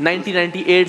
1998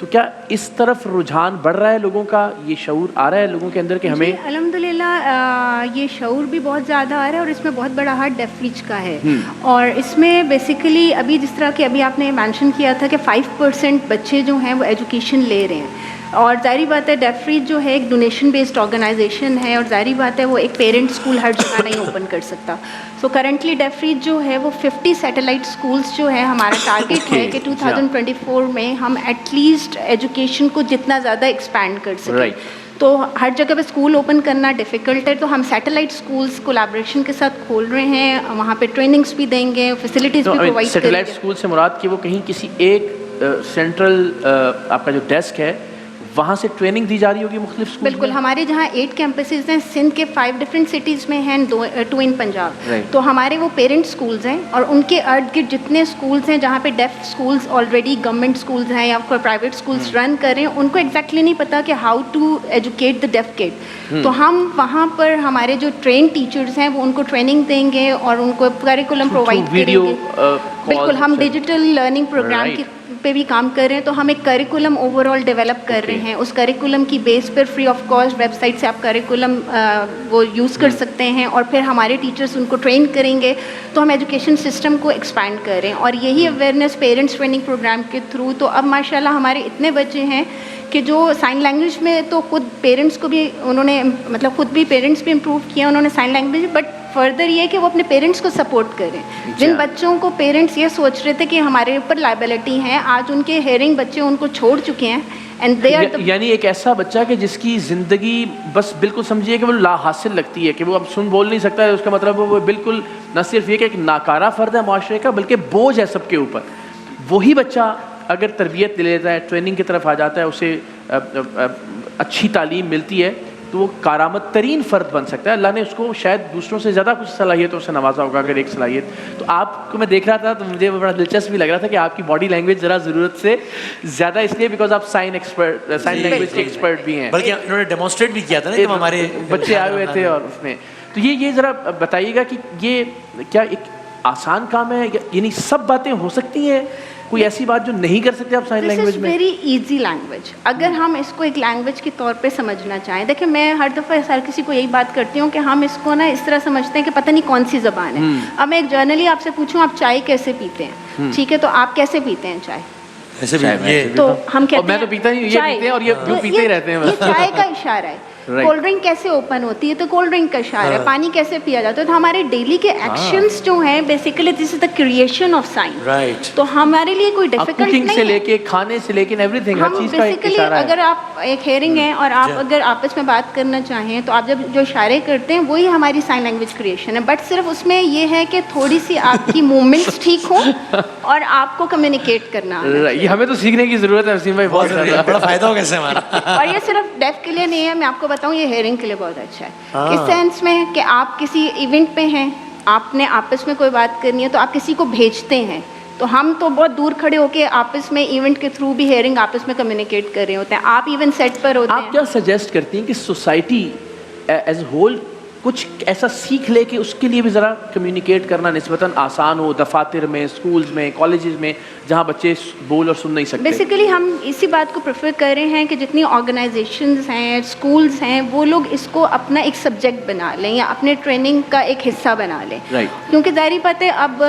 تو کیا اس طرف رجحان بڑھ رہا ہے لوگوں کا, یہ شعور آ رہا ہے لوگوں کے اندر کہ ہمیں؟ الحمدللہ یہ شعور بھی بہت زیادہ آ رہا ہے, اور اس میں بہت بڑا ہاتھ ڈیف ریچ کا ہے. اور اس میں بیسیکلی ابھی جس طرح کہ ابھی آپ نے مینشن کیا تھا کہ 5% بچے جو ہیں وہ ایجوکیشن لے رہے ہیں, اور ظاہری بات ہے ڈیف ریچ جو ہے ایک ڈونیشن بیسڈ آرگنائزیشن ہے, اور ظاہری بات ہے وہ ایک پیرنٹ اسکول ہر جگہ نہیں اوپن کر سکتا. سو کرنٹلی ڈیف ریچ جو ہے وہ 50 سیٹلائٹ اسکولس جو ہے ہمارا ٹارگیٹ ہے کہ 2024 میں ہم ایٹ لیسٹ ایجوکیشن کو جتنا زیادہ ایکسپینڈ کر سکیں. تو ہر جگہ پہ اسکول اوپن کرنا ڈیفیکلٹ ہے, تو ہم سیٹلائٹ اسکولس کولیبریشن کے ساتھ کھول رہے ہیں, وہاں پہ ٹریننگس بھی دیں گے, فیسلٹیز بھی پرووائڈ کریں گے. سیٹلائٹ اسکول سے مراد کہ وہ کہیں کسی ایک سینٹرل آپ کا جو ڈیسک ہے وہاں سے ٹریننگ دی جا رہی ہوگی مختلف اسکول؟ بالکل, ہمارے جہاں 8 کیمپسز ہیں سندھ کے 5 ڈفرینٹ سٹیز میں ہیں, 2 ان پنجاب. تو ہمارے وہ پیرنٹ اسکولز ہیں, اور ان کے ارد گرد جتنے اسکولز ہیں جہاں پہ ڈیف اسکولز آلریڈی گورنمنٹ اسکولز ہیں یا کوئی پرائیویٹ اسکولز رن کر رہے ہیں, ان کو ایگزیکٹلی نہیں پتا کہ ہاؤ ٹو ایجوکیٹ دا ڈیف کڈ. تو ہم وہاں پر ہمارے جو ٹرین ٹیچرز ہیں وہ ان کو ٹریننگ دیں گے اور ان کو کریکولم پرووائڈ کریں گے. بالکل, ہم ڈیجیٹل لرننگ پروگرام پہ بھی کام کر رہے ہیں, تو ہم ایک کریکولم اوور آل ڈیولپ کر رہے ہیں. اس کریکولم کی بیس پر free of cost website سے آپ کریکولم وہ یوز کر سکتے ہیں, اور پھر ہمارے ٹیچرس ان کو ٹرین کریں گے. تو ہم ایجوکیشن سسٹم کو ایکسپینڈ کر رہے ہیں, اور یہی اویئرنیس پیرنٹس ٹریننگ پروگرام کے تھرو. تو اب ماشاء اللہ ہمارے اتنے بچے ہیں کہ جو سائن لینگویج میں تو خود پیرنٹس کو بھی انہوں نے مطلب خود بھی پیرنٹس بھی امپروو کیا انہوں نے سائن لینگویج, بٹ فردر یہ کہ وہ اپنے پیرنٹس کو سپورٹ کریں. جن بچوں کو پیرنٹس یہ سوچ رہے تھے کہ ہمارے اوپر لائبلٹی ہیں, آج ان کے ہیئرنگ بچے ان کو چھوڑ چکے ہیں. یعنی ایک ایسا بچہ کہ جس کی زندگی بس بالکل سمجھیے کہ وہ لا حاصل لگتی ہے, کہ وہ اب سن بول نہیں سکتا ہے, اس کا مطلب وہ بالکل نہ صرف یہ کہ ایک ناکارہ فرد ہے معاشرے کا, بلکہ بوجھ ہے سب کے اوپر. وہی بچہ اگر تربیت لے لیتا ہے, ٹریننگ کی طرف آ جاتا ہے, اسے اچھی تعلیم ملتی ہے, تو وہ کارآمد ترین فرد بن سکتا ہے. اللہ نے اس کو شاید دوسروں سے زیادہ کچھ صلاحیتوں سے نوازا ہوگا. اگر ایک صلاحیت تو آپ کو میں دیکھ رہا تھا تو مجھے بڑا دلچسپ بھی لگ رہا تھا کہ آپ کی باڈی لینگویج ذرا ضرورت سے زیادہ, اس لیے بیکاز آپ سائن لینگویج کے ایکسپرٹ بھی ہیں, بلکہ انہوں نے ڈیمونسٹریٹ بھی کیا تھا نا کہ ہمارے بچے آئے ہوئے تھے. اور اس میں تو یہ ذرا بتائیے گا کہ یہ کیا ایک آسان کام ہے, یعنی سب باتیں ہو سکتی ہیں, کوئی ایسی بات جو نہیں کر سکتے آپ سائن لینگویج میں؟ ویری ایزی لینگویج, اگر ہم اس کو ایک لینگویج کے طور پہ سمجھنا چاہیں. دیکھیں میں ہر دفعہ ہر کسی کو یہی بات کرتی ہوں کہ ہم اس کو نا اس طرح سمجھتے ہیں کہ پتہ نہیں کون سی زبان ہے. اب میں ایک جرنلی آپ سے پوچھوں آپ چائے کیسے پیتے ہیں, ٹھیک ہے, تو آپ کیسے پیتے ہیں چائے؟ تو ہم کہتے ہیں میں تو پیتا نہیں, یہ پیتے ہیں اور یہ پیتے ہی رہتے ہیں. یہ چائے کا اشارہ ہے. کولڈ ڈرنک کیسے اوپن ہوتی ہے, تو کولڈ ڈرنک کا اشارہ ہے. پانی کیسے پیا جاتا ہے, تو ہمارے ڈیلی کے ایکشنز جو ہیں basically this is the creation of science. تو ہمارے لیے کوئی ڈیفیکلٹ نہیں ہے, سے لے کے کھانے سے لے کے ایوری تھنگ, ہر چیز کا ایک اشارہ ہے. اگر آپ ایک ہیئرنگ ہیں اور آپ اگر آپس میں بات کرنا چاہیں تو آپ جب جو اشارے کرتے ہیں وہی ہماری سائن لینگویج کریشن ہے. بٹ صرف اس میں یہ ہے کہ تھوڑی سی آپ کی موومنٹس ٹھیک ہوں اور آپ کو کمیونیکیٹ کرنا. یہ ہمیں تو سیکھنے کی ضرورت ہے وسیم بھائی, بہت بڑا فائدہ ہوگا اس سے ہمارا. اور یہ صرف ڈیف کے لیے نہیں ہے, میں آپ کو بتاؤں یہ ہیئرنگ کے لیے بہت اچھا ہے. اس سینس میں کہ آپ کسی ایونٹ پہ ہیں, آپ نے آپس میں کوئی بات کرنی ہے تو آپ کسی کو بھیجتے ہیں, تو ہم تو بہت دور کھڑے ہو کے آپس میں ایونٹ کے تھرو بھی ہیئرنگ آپس میں کمیونیکیٹ کر رہے ہوتے ہیں. آپ ایون سیٹ پر ہوتے ہیں. آپ کیا سجیسٹ کرتی ہیں کہ سوسائٹی ایز اے ہول کچھ ایسا سیکھ لے کہ اس کے لیے بھی ذرا کمیونیکیٹ کرنا نسبتاً آسان ہو, دفاتر میں, اسکولز میں, کالجز میں, جہاں بچے بول اور سن نہیں سکتے؟ بیسیکلی ہم اسی بات کو پریفر کر رہے ہیں کہ جتنی آرگنائزیشنز ہیں, اسکولز ہیں, وہ لوگ اس کو اپنا ایک سبجیکٹ بنا لیں یا اپنے ٹریننگ کا ایک حصہ بنا لیں. کیونکہ ظاہری بات ہے اب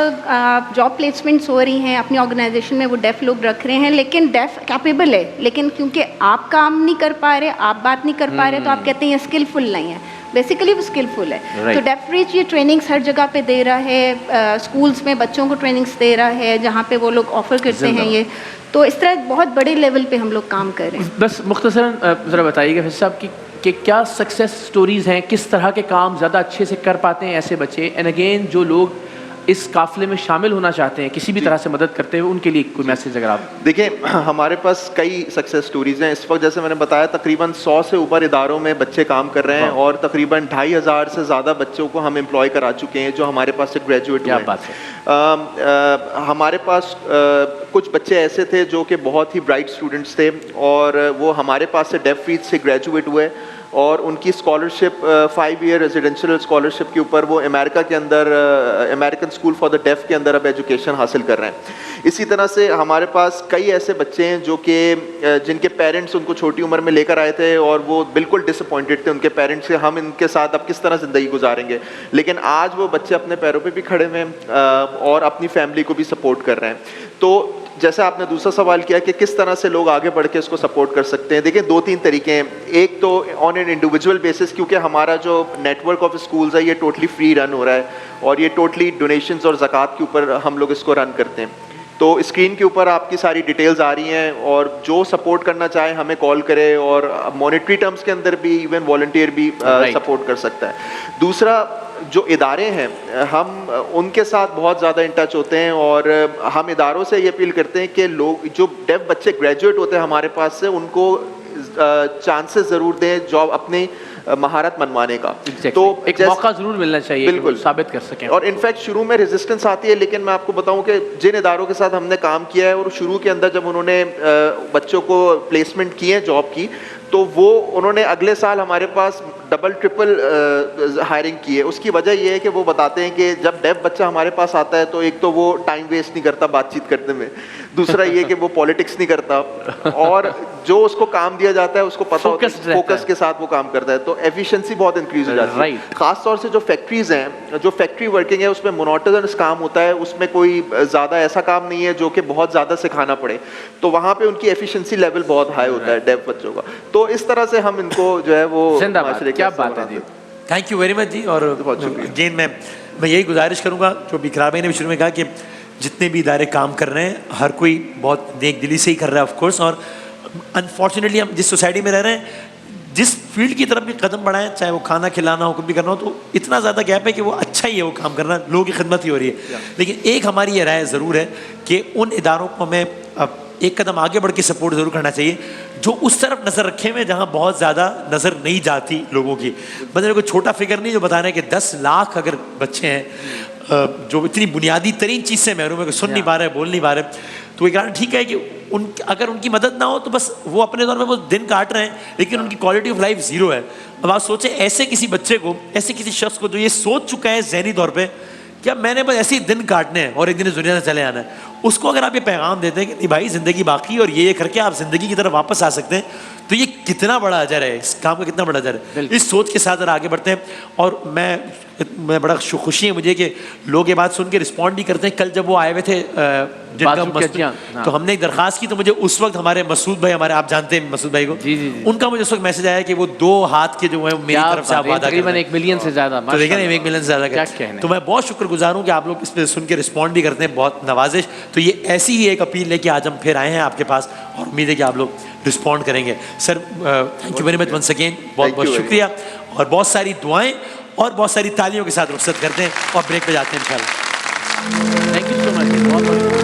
جاب پلیسمنٹس ہو رہی ہیں, اپنی آرگنائزیشن میں وہ ڈیف لوگ رکھ رہے ہیں, لیکن ڈیف کیپیبل ہے, لیکن کیونکہ آپ کام نہیں کر پا رہے, آپ بات نہیں کر پا رہے, تو آپ کہتے ہیں یہ اسکلفل نہیں ہے. بیسیکلی وہ اسکلفل ہے. تو ڈیف ریچ یہ ٹریننگس ہر جگہ پہ دے رہا ہے, اسکولس میں بچوں کو ٹریننگس دے رہا ہے جہاں پہ وہ لوگ آفر کرتے ہیں یہ. تو اس طرح بہت بڑے لیول پہ ہم لوگ کام کر رہے ہیں. بس مختصراً ذرا بتائیے گا فیصل صاحب کہ کیا سکسیس سٹوریز ہیں, کس طرح کے کام زیادہ اچھے سے کر پاتے ہیں ایسے بچے, اینڈ اگین جو لوگ اس قافلے میں شامل ہونا چاہتے ہیں کسی بھی طرح سے مدد کرتے ہوئے, ان کے لیے کوئی میسج اگر آپ دیکھیں. ہمارے پاس کئی سکسیس سٹوریز ہیں اس وقت, جیسے میں نے بتایا تقریباً 100 سے اوپر اداروں میں بچے کام کر رہے ہیں, اور تقریباً 2500 سے زیادہ بچوں کو ہم امپلائی کرا چکے ہیں جو ہمارے پاس سے گریجویٹ ہوئے. ہمارے پاس کچھ بچے ایسے تھے جو کہ بہت ہی برائٹ اسٹوڈنٹس تھے, اور وہ ہمارے پاس سے ڈیف ریچ سے گریجویٹ ہوئے, اور ان کی اسکالرشپ 5 ایئر ریزیڈینشیل اسکالرشپ کے اوپر وہ امریکہ کے اندر امریکن اسکول فار دا ڈیف کے اندر اب ایجوکیشن حاصل کر رہے ہیں. اسی طرح سے ہمارے پاس کئی ایسے بچے ہیں جو کہ جن کے پیرنٹس ان کو چھوٹی عمر میں لے کر آئے تھے اور وہ بالکل ڈس اپوائنٹڈ تھے ان کے پیرنٹس سے ہم ان کے ساتھ اب کس طرح زندگی گزاریں گے, لیکن آج وہ بچے اپنے پیروں پہ بھی کھڑے ہوئے ہیں اور اپنی فیملی کو بھی سپورٹ کر رہے ہیں. تو جیسا آپ نے دوسرا سوال کیا کہ کس طرح سے لوگ آگے بڑھ کے اس کو سپورٹ کر سکتے ہیں, دیکھیں 2-3 طریقے ہیں. ایک تو آن این انڈیویجول بیسس, کیونکہ ہمارا جو نیٹ ورک آف اسکولز ہے یہ ٹوٹلی فری رن ہو رہا ہے اور یہ ٹوٹلی ڈونیشنز اور زکوٰۃ کے اوپر ہم لوگ اس کو رن کرتے ہیں. تو اسکرین کے اوپر آپ کی ساری ڈیٹیلز آ رہی ہیں اور جو سپورٹ کرنا چاہے ہمیں کال کرے, اور مانیٹری ٹرمز کے اندر بھی ایون والنٹیئر بھی سپورٹ کر سکتا ہے. دوسرا جو ادارے ہیں ہم ان کے ساتھ بہت زیادہ ان ٹچ ہوتے ہیں اور ہم اداروں سے یہ اپیل کرتے ہیں کہ لوگ جو ڈیف بچے گریجویٹ ہوتے ہیں ہمارے پاس سے ان کو چانسز ضرور دیں جاب اپنی مہارت منوانے کا. تو ایک موقع ضرور ملنا چاہیے بالکل ثابت کر سکیں. اور انفیکٹ شروع میں ریزسٹنس آتی ہے, لیکن میں آپ کو بتاؤں کہ جن اداروں کے ساتھ ہم نے کام کیا ہے اور شروع کے اندر جب انہوں نے بچوں کو پلیسمنٹ کی ہے جاب کی, تو وہ انہوں نے اگلے سال ہمارے پاس ڈبل ٹرپل ہائرنگ کی ہے. اس کی وجہ یہ ہے کہ وہ بتاتے ہیں کہ جب ڈیف بچہ ہمارے پاس آتا ہے تو ایک تو وہ ٹائم ویسٹ نہیں کرتا بات چیت کرنے میں, دوسرا یہ کہ وہ پالیٹکس نہیں کرتا, اور جو اس کو کام دیا جاتا ہے اس کو پتہ ہوتا ہے فوکس کے ساتھ وہ کام کرتا ہے, تو ایفیشنسی بہت انکریز ہو جاتی ہے. خاص طور سے جو فیکٹریز ہیں, جو فیکٹری ورکنگ ہے اس میں مونوٹونس کام ہوتا ہے, اس میں کوئی زیادہ ایسا کام نہیں ہے جو کہ بہت زیادہ سکھانا پڑے, تو وہاں پہ ان کی ایفیشنسی لیول بہت ہائی ہوتا ہے ڈیف بچوں کا. تو اس طرح سے ہم ان کو جو ہے وہ کیا بات ہے جی. تھینک یو ویری مچ جی. اور اگین میں یہی گزارش کروں گا جو اقرار بھائی نے بھی شروع میں کہا کہ جتنے بھی ادارے کام کر رہے ہیں ہر کوئی بہت نیک دلی سے ہی کر رہا ہے آف کورس, اور انفارچونیٹلی ہم جس سوسائٹی میں رہ رہے ہیں جس فیلڈ کی طرف بھی قدم بڑھائیں, چاہے وہ کھانا کھلانا ہو کچھ بھی کرنا ہو, تو اتنا زیادہ گیپ ہے کہ وہ اچھا ہی ہے وہ کام کرنا, لوگوں کی خدمت ہی ہو رہی ہے. لیکن ایک ہماری یہ رائے ضرور ہے کہ ان اداروں کو ہمیں ایک قدم آگے بڑھ کے سپورٹ ضرور کرنا چاہیے جو اس طرف نظر رکھے ہوئے جہاں بہت زیادہ نظر نہیں جاتی لوگوں کی. مطلب کوئی چھوٹا فگر نہیں جو بتا رہے ہیں کہ 10 لاکھ اگر بچے ہیں جو اتنی بنیادی ترین چیز سے محروم ہے کہ سن نہیں پا رہے, بول نہیں پا رہے, تو یہ کہنا ٹھیک ہے کہ اگر ان کی مدد نہ ہو تو بس وہ اپنے دور میں وہ دن کاٹ رہے ہیں لیکن ان کی کوالٹی آف لائف زیرو ہے. اب آپ سوچیں ایسے کسی بچے کو, ایسے کسی شخص کو جو یہ سوچ چکا ہے ذہنی طور پہ کہ اب میں نے بس ایسے ہی دن کاٹنے ہیں اور ایک دن اس دنیا سے چلے آنا ہے, اس کو اگر آپ یہ پیغام دیتے ہیں کہ نہیں بھائی زندگی باقی اور یہ کر کے آپ زندگی کی طرف واپس آ سکتے ہیں, تو یہ کتنا بڑا اجر ہے, اس کام کا کتنا بڑا اجر ہے. اس سوچ کے ساتھ آگے بڑھتے ہیں. اور میں بڑا خوشی ہے مجھے کہ لوگ یہ بات سن کے رسپونڈ بھی کرتے ہیں. کل جب وہ آئے ہوئے تھے جن کا تو ہم نے ایک درخواست کی, تو مجھے اس وقت ہمارے مسعود بھائی, ہمارے آپ جانتے ہیں مسعود بھائی کو, ان کا مجھے اس وقت میسج آیا کہ وہ 2 ہاتھ کے جو ہیں میری طرف سے آپ وعدہ کریں, تقریباً 1 ملین سے زیادہ, تو دیکھیں 1 ملین سے زیادہ کا. تو میں بہت شکر گزار ہوں کہ آپ لوگ اس پہ سن کے رسپونڈ بھی کرتے ہیں, بہت نوازش. تو یہ ایسی ہی ایک اپیل لے کے آج ہم پھر آئے ہیں آپ کے پاس, اور امید ہے کہ آپ لوگ رسپونڈ کریں گے. Sir thank you very much once again, بہت بہت شکریہ, اور بہت ساری دعائیں اور بہت ساری تالیوں کے ساتھ رخصت کرتے ہیں اور بریک پہ جاتے ہیں انشاءاللہ. Thank you so much.